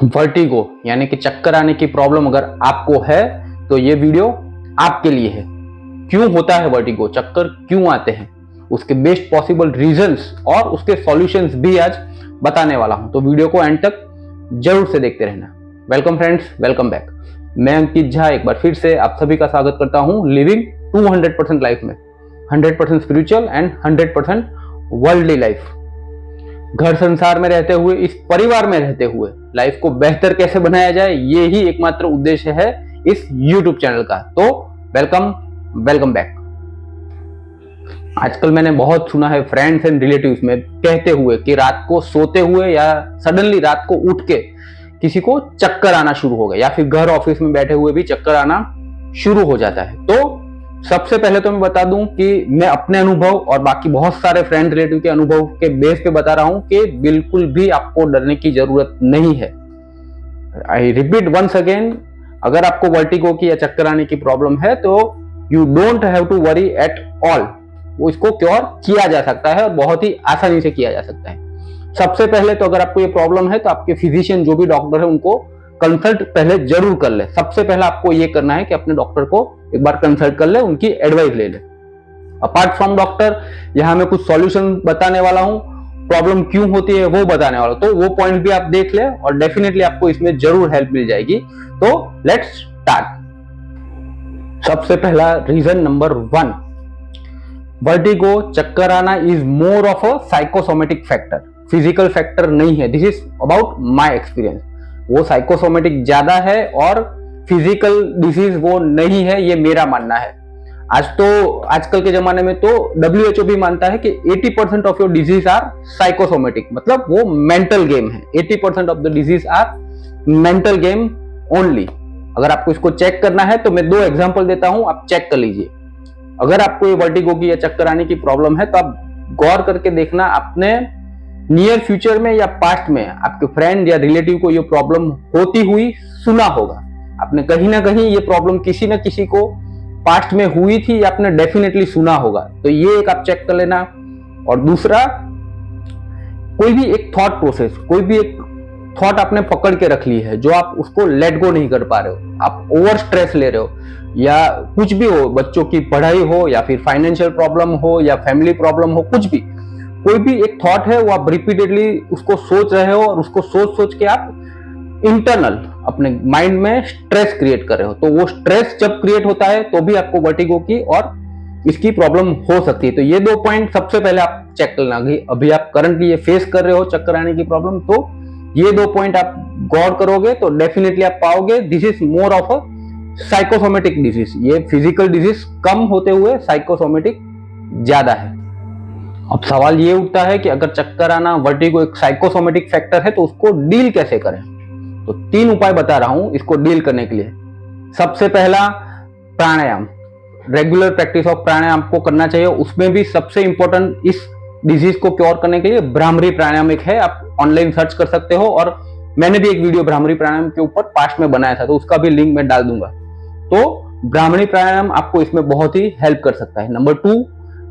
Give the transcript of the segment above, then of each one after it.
Vertigo यानी कि चक्कर आने की प्रॉब्लम अगर आपको है तो ये वीडियो आपके लिए है। क्यों होता है वर्टिगो, चक्कर क्यों आते हैं, उसके बेस्ट पॉसिबल रीजंस और उसके सॉल्यूशंस भी आज बताने वाला हूं, तो वीडियो को एंड तक जरूर से देखते रहना। Welcome friends, welcome back. मैं अंकित झा एक बार फिर से आप सभी का स्वागत करता हूं लिविंग 200% लाइफ में, 100% स्पिरिचुअल एंड 100% वर्ल्डली लाइफ। घर संसार में रहते हुए, इस परिवार में रहते हुए लाइफ को बेहतर कैसे बनाया जाए, ये ही एकमात्र उद्देश्य है इस YouTube चैनल का। तो वेलकम बैक। आजकल मैंने बहुत सुना है फ्रेंड्स एंड रिलेटिव्स में कहते हुए कि रात को सोते हुए या सडनली रात को उठ के किसी को चक्कर आना शुरू हो गया, या फिर घर ऑफिस में बैठे हुए भी चक्कर आना शुरू हो जाता है। तो सबसे पहले तो मैं बता दूं कि मैं अपने अनुभव और बाकी बहुत सारे फ्रेंड रिलेटिव के अनुभव के बेस पे बता रहा हूं कि बिल्कुल भी आपको डरने की जरूरत नहीं है। आई रिपीट वंस अगेन, अगर आपको वर्टिगो की या चक्कर आने की प्रॉब्लम है तो you don't have to worry at all. वो इसको क्योर किया जा सकता है और बहुत ही आसानी से किया जा सकता है। सबसे पहले तो अगर आपको ये प्रॉब्लम है तो आपके फिजिशियन जो भी डॉक्टर है उनको कंसल्ट पहले जरूर कर ले। सबसे पहले आपको ये करना है कि अपने डॉक्टर को एक बार कंसल्ट कर ले, उनकी एडवाइस ले ले। अपार्ट फ्रॉम डॉक्टर, यहाँ मैं कुछ सॉल्यूशन बताने वाला हूँ, प्रॉब्लम क्यों होती है वो बताने वाला हूँ, तो वो पॉइंट भी आप देख ले और डेफिनेटली आपको इसमें जरूर हेल्प मिल जाएगी। तो लेट्स स्टार्ट। सबसे पहला रीजन नंबर 1, वर्टिगो चक्कर आना is more of a psychosomatic factor, physical factor नहीं है। This is about my experience. वो साइकोसोमेटिक ज्यादा है और फिजिकल डिजीज वो नहीं है, ये मेरा मानना है। आजकल के जमाने में तो WHO भी मानता है कि 80% of your disease are psychosomatic, मतलब वो मेंटल गेम है। 80% of the disease are mental game only. अगर आपको इसको चेक करना है तो मैं 2 एग्जांपल देता हूं, आप चेक कर लीजिए। अगर आपको ये वर्टिगो की या चक्कर आने की प्रॉब्लम है तो आप गौर करके देखना, अपने नियर फ्यूचर में या पास्ट में आपके फ्रेंड या रिलेटिव को ये प्रॉब्लम होती हुई सुना होगा। आपने कहीं ना कहीं ये प्रॉब्लम किसी न किसी को पास्ट में हुई थी या आपने डेफिनेटली सुना होगा, तो ये एक आप चेक कर लेना। और दूसरा, कोई भी एक थॉट प्रोसेस, कोई भी एक थॉट आपने पकड़ के रख ली है जो आप उसको लेट गो नहीं कर पा रहे हो, आप ओवर स्ट्रेस ले रहे हो या कुछ भी हो, बच्चों की पढ़ाई हो या फिर फाइनेंशियल प्रॉब्लम हो या फैमिली प्रॉब्लम हो, कुछ भी, कोई भी एक थॉट है वो आप रिपीटेडली उसको सोच रहे हो और उसको सोच के आप इंटरनल अपने माइंड में स्ट्रेस क्रिएट कर रहे हो। तो वो स्ट्रेस जब क्रिएट होता है तो भी आपको वर्टिगो की और इसकी प्रॉब्लम हो सकती है। तो ये 2 पॉइंट सबसे पहले आप चेक कर लेना। अभी आप करंटली ये फेस कर रहे हो चक्कर आने की प्रॉब्लम, तो ये 2 पॉइंट आप गौर करोगे तो डेफिनेटली आप पाओगे this is more of a psychosomatic disease. ये फिजिकल डिजीज कम होते हुए साइकोसोमेटिक ज्यादा है। अब सवाल ये उठता है कि अगर चक्कर आना, वर्टिगो एक साइकोसोमेटिक फैक्टर है तो उसको डील कैसे करें। तो 3 उपाय बता रहा हूं इसको डील करने के लिए। सबसे पहला, प्राणायाम। रेगुलर प्रैक्टिस ऑफ प्राणायाम आपको करना चाहिए। उसमें भी सबसे इंपॉर्टेंट इस डिजीज को क्योर करने के लिए भ्रामरी प्राणायाम एक है, आप ऑनलाइन सर्च कर सकते हो और मैंने भी एक वीडियो भ्रामरी प्राणायाम के ऊपर पास्ट में बनाया था, तो उसका भी लिंक मैं डाल दूंगा। तो भ्रामरी प्राणायाम आपको इसमें बहुत ही हेल्प कर सकता है। Number 2,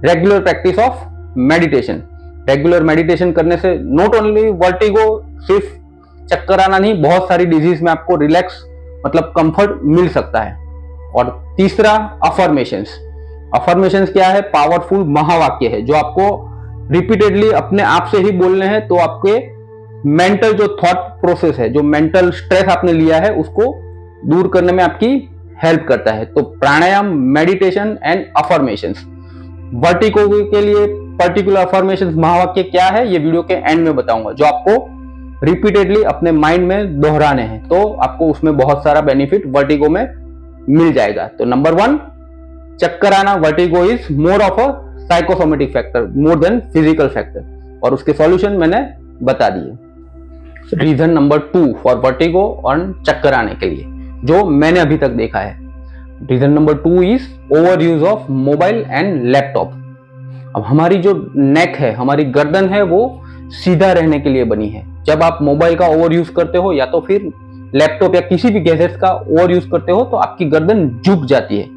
regular practice of meditation. Regular meditation करने से नॉट ओनली वर्टिगो, सिर्फ चक्कर आना नहीं, बहुत सारी डिजीज में आपको रिलैक्स मतलब कंफर्ट मिल सकता है। और तीसरा, अफर्मेशंस। अफर्मेशंस क्या है? पावरफुल महावाक्य है जो आपको रिपीटेडली अपने आप से ही बोलने हैं, तो आपके मेंटल जो थॉट प्रोसेस है, जो मेंटल स्ट्रेस आपने लिया है, उसको दूर करने में आपकी हेल्प करता है। तो प्राणायाम, मेडिटेशन एंड अफर्मेशंस। वर्टिगो के लिए पर्टिकुलर अफर्मेशंस, महावाक्य क्या है, ये वीडियो के एंड में बताऊंगा, जो आपको रिपीटेडली अपने माइंड में दोहराने हैं, तो आपको उसमें बहुत सारा बेनिफिट वर्टिगो में मिल जाएगा। तो नंबर 1, चक्कर आना, vertigo is more of a psychosomatic factor more than physical factor, और उसके सॉल्यूशन मैंने बता दिए। रीजन नंबर 2 फॉर वर्टिगो और चक्कर आने के लिए जो मैंने अभी तक देखा है, reason number 2 is over use of mobile and laptop. अब हमारी जो नेक है, हमारी गर्दन है, वो सीधा रहने के लिए बनी है। जब आप मोबाइल का ओवर यूज करते हो या तो फिर लैपटॉप या किसी भी गैजेट्स का ओवर यूज करते हो, तो आपकी गर्दन झुक जाती है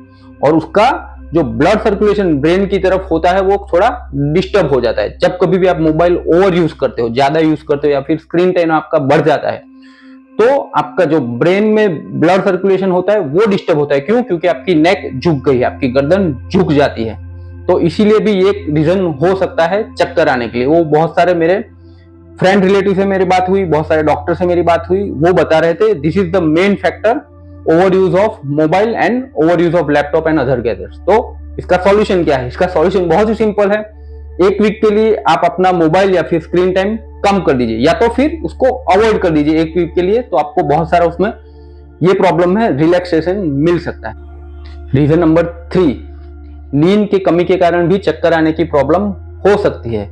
और उसका जो ब्लड सर्कुलेशन ब्रेन की तरफ होता है वो थोड़ा डिस्टर्ब हो जाता है। जब कभी भी आप मोबाइल ओवर यूज करते हो, ज्यादा यूज करते हो या फिर स्क्रीन टाइम आपका बढ़ जाता है, तो आपका जो ब्रेन में ब्लड सर्कुलेशन होता है वो डिस्टर्ब होता है। क्यों? क्योंकि आपकी नेक झुक गई है, आपकी गर्दन झुक जाती है। तो इसीलिए भी एक रीजन हो सकता है चक्कर आने के लिए। वो बहुत सारे मेरे फ्रेंड रिलेटिव से मेरी बात हुई, बहुत सारे डॉक्टर से मेरी बात हुई, वो बता रहे थे this is the main factor, over use of mobile and over use of laptop and other gadgets. तो इसका सॉल्यूशन क्या है? इसका सॉल्यूशन बहुत ही सिंपल है। एक वीक के लिए आप अपना मोबाइल या फिर स्क्रीन टाइम कम कर दीजिए, या तो फिर उसको अवॉइड कर दीजिए एक वीक के लिए। तो आपको बहुत सारा उसमें ये प्रॉब्लम है रिलैक्सेशन मिल सकता है। रीजन नंबर 3, नींद की कमी के कारण भी चक्कर आने की प्रॉब्लम हो सकती है।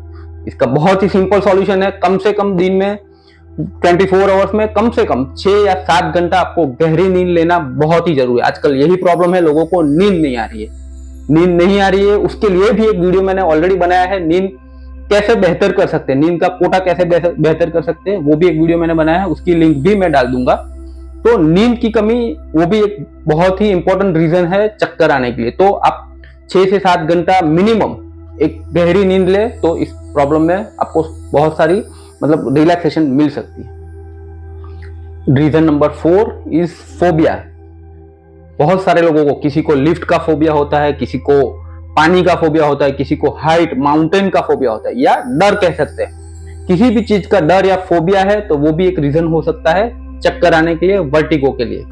इसका बहुत ही सिंपल सॉल्यूशन है। कम से कम दिन में 24 आवर्स में कम से कम 6 या 7 घंटा आपको गहरी नींद लेना बहुत ही जरूरी है। आजकल यही प्रॉब्लम है, लोगों को नींद नहीं आ रही है। नींद नहीं आ रही है, उसके लिए भी एक वीडियो मैंने ऑलरेडी बनाया है। नींद कैसे बेहतर कर सकते हैं, नींद का कोटा कैसे बेहतर कर सकते हैं, वो भी एक वीडियो मैंने बनाया है, उसकी लिंक भी मैं डाल दूंगा। तो नींद की कमी वो भी एक बहुत ही इंपॉर्टेंट रीजन है चक्कर आने के लिए। तो आप 6 से 7 घंटा मिनिमम एक गहरी नींद ले तो इस प्रॉब्लम में आपको बहुत सारी मतलब रिलैक्सेशन मिल सकती है। Reason number 4 is phobia. बहुत सारे लोगों को, किसी को लिफ्ट का फोबिया होता है, किसी को पानी का फोबिया होता है, किसी को हाइट माउंटेन का फोबिया होता है, या डर कह सकते हैं। किसी भी चीज का डर या फोबिया है तो वो भी एक रीजन हो सकता है चक्कर आने के लिए, वर्टिगो के लिए।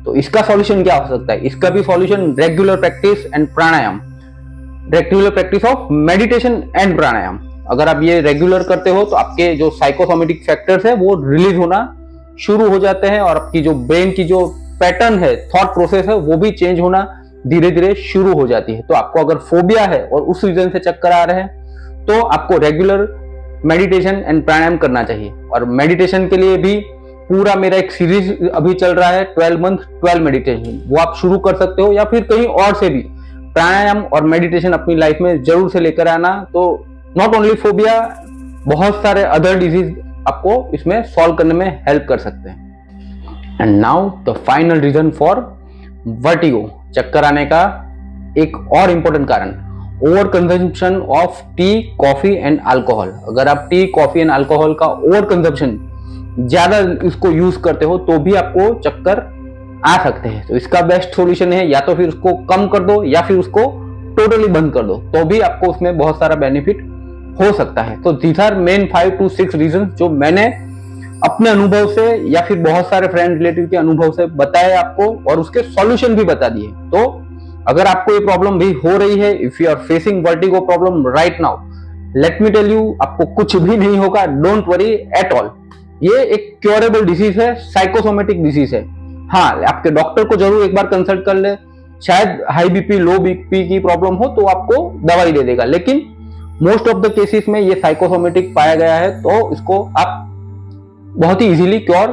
तो इसका सॉल्यूशन क्या हो सकता है? इसका भी solution regular practice and pranayama, regular practice of meditation and pranayama. अगर आप ये रेगुलर करते हो तो आपके जो साइकोसोमेटिक फैक्टर्स है वो रिलीज होना शुरू हो जाते हैं और आपकी जो ब्रेन की जो पैटर्न है, थॉट प्रोसेस है, वो भी चेंज होना धीरे धीरे शुरू हो जाती है। तो आपको अगर फोबिया है और उस रीजन से चक्कर आ रहे हैं तो आपको रेगुलर मेडिटेशन एंड प्राणायाम करना चाहिए। और मेडिटेशन के लिए भी पूरा मेरा एक सीरीज अभी चल रहा है 12 मंथ 12 मेडिटेशन, वो आप शुरू कर सकते हो, या फिर कहीं और से भी प्राणायाम और मेडिटेशन अपनी लाइफ में जरूर से लेकर आना। तो नॉट ओनली फोबिया, बहुत सारे अदर डिजीज आपको इसमें सॉल्व करने में हेल्प कर सकते हैं। And now the final reason for vertigo, चक्कर आने का एक और इंपॉर्टेंट कारण, over consumption of tea, coffee and alcohol. अगर आप टी, कॉफी एंड अल्कोहल का ओवर कंजम्पशन, ज्यादा इसको यूज करते हो तो भी आपको चक्कर आ सकते हैं। तो इसका बेस्ट सॉल्यूशन है या तो फिर उसको कम कर दो या फिर उसको टोटली बंद कर दो, तो भी आपको उसमें बहुत सारा बेनिफिट हो सकता है। तो these are main 5 to 6 reason जो मैंने अपने अनुभव से या फिर बहुत सारे फ्रेंड रिलेटिव के अनुभव से बताए आपको, और उसके सॉल्यूशन भी बता दिए। तो अगर आपको ये प्रॉब्लम भी हो रही है, if you are facing vertigo problem right now, let me tell you, आपको कुछ भी नहीं होगा, डोंट वरी एट ऑल। ये एक क्योरेबल डिजीज है, साइकोसोमेटिक डिजीज है। हाँ, आपके डॉक्टर को जरूर एक बार कंसल्ट कर ले, शायद हाई बीपी, लो बीपी की प्रॉब्लम हो तो आपको दवाई दे देगा, लेकिन मोस्ट ऑफ द केसेस में ये साइकोसोमेटिक पाया गया है, तो इसको आप बहुत ही इजीली क्योर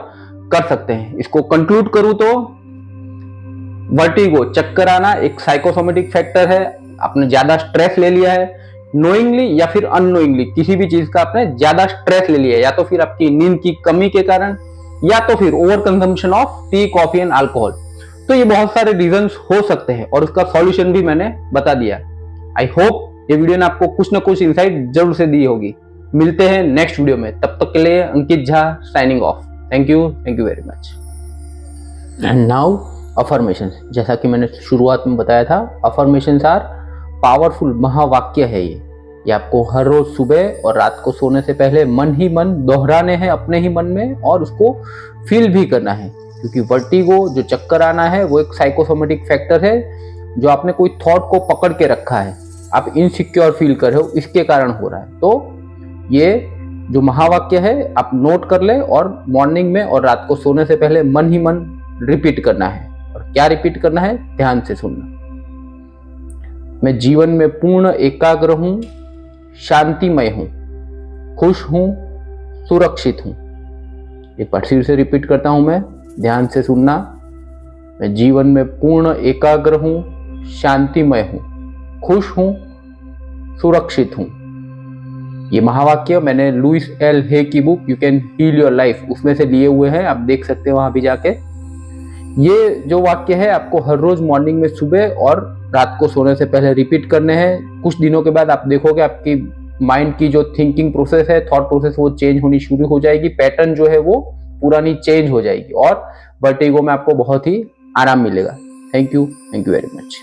कर सकते हैं। इसको कंक्लूड करूं तो वर्टिगो, चक्कर आना, एक साइकोसोमेटिक फैक्टर है। आपने ज्यादा स्ट्रेस ले लिया है, नोइंगली या फिर अननोइंगली, किसी भी चीज का आपने ज्यादा स्ट्रेस ले लिया है, या तो फिर आपकी नींद की कमी के कारण, या तो फिर over consumption of tea, coffee and alcohol. तो ये बहुत सारे रीजंस हो सकते हैं और उसका सॉल्यूशन भी मैंने बता दिया। आई होप ये वीडियो ने आपको कुछ ना कुछ इंसाइट जरूर से दी होगी। मिलते हैं नेक्स्ट वीडियो में, तब तक के लिए Ankit Jha signing off. Thank you very much. And now affirmations, जैसा कि मैंने शुरुआत में बताया था, अफर्मेशंस आर पावरफुल महावाक्य है। ये आपको हर रोज सुबह और रात को सोने से पहले मन ही मन दोहराने हैं अपने ही मन में, और उसको फील भी करना है। क्योंकि वर्टिगो, जो चक्कर आना है, वो एक साइकोसोमेटिक फैक्टर है जो आपने कोई थॉट को पकड़ के रखा है, आप इनसिक्योर फील कर रहे हो, इसके कारण हो रहा है। तो ये जो महावाक्य है आप नोट कर ले, और मॉर्निंग में और रात को सोने से पहले मन ही मन रिपीट करना है। और क्या रिपीट करना है? ध्यान से सुनना। मैं जीवन में पूर्ण एकाग्र हूं, शांतिमय हूं, खुश हूं, सुरक्षित हूं। एक बार फिर से रिपीट करता हूं मैं, ध्यान से सुनना। मैं जीवन में पूर्ण एकाग्र हूं, शांतिमय हूं, खुश हूं, सुरक्षित हूं। ये महावाक्य मैंने लुइस एल हे की book you can heal your life, उसमें से लिए हुए हैं, आप देख सकते हैं वहां भी जाके। ये जो वाक्य है आपको हर रोज मॉर्निंग में, सुबह और रात को सोने से पहले रिपीट करने हैं। कुछ दिनों के बाद आप देखोगे आपकी माइंड की जो थिंकिंग प्रोसेस है, थॉट प्रोसेस, वो चेंज होनी शुरू हो जाएगी, पैटर्न जो है वो पुरानी चेंज हो जाएगी और वर्टिगो में आपको बहुत ही आराम मिलेगा। Thank you very much.